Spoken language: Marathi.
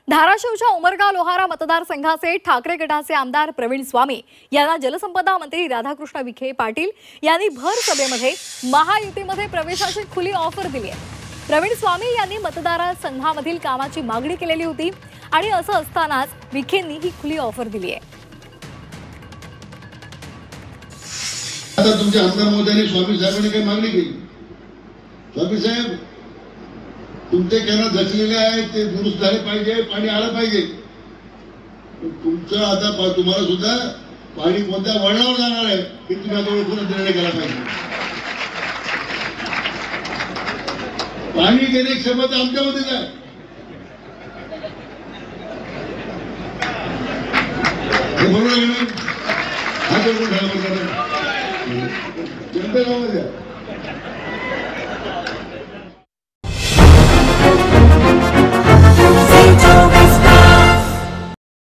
धाराशिवच्या उमरगा लोहारा मतदारसंघाचे ठाकरे गटाचे आमदार प्रवीण स्वामी यांना जलसंपदा मंत्री राधाकृष्ण विखे पाटील यांनी भर सभेमध्ये महायुतीमध्ये प्रवेशाची खुली ऑफर दिली आहे। प्रवीण स्वामी यांनी मतदारसंघामधील कामाची मागणी केलेली होती आणि असं असतानाच विखेंनी ही खुली ऑफर दिली आहे। आता तुमच्या आमदार महोदयांनी स्वामी साहेबांनी काही मागणी केली। स्वामी साहेब तुमचे कॅनल धसलेले आहेत, ते दुरुस्त झाले पाहिजे, पाणी आलं पाहिजे। तुमचं आता तुम्हाला सुद्धा पाणी कोणत्या वळणावर जाणार आहे हे तुम्ही आता ओळखून निर्णय केला पाहिजे। पाणी देणे क्षमता आमच्यामध्येच आहे। हे बरोबर आहे ना? हा बरोबर झाला जनतेमध्ये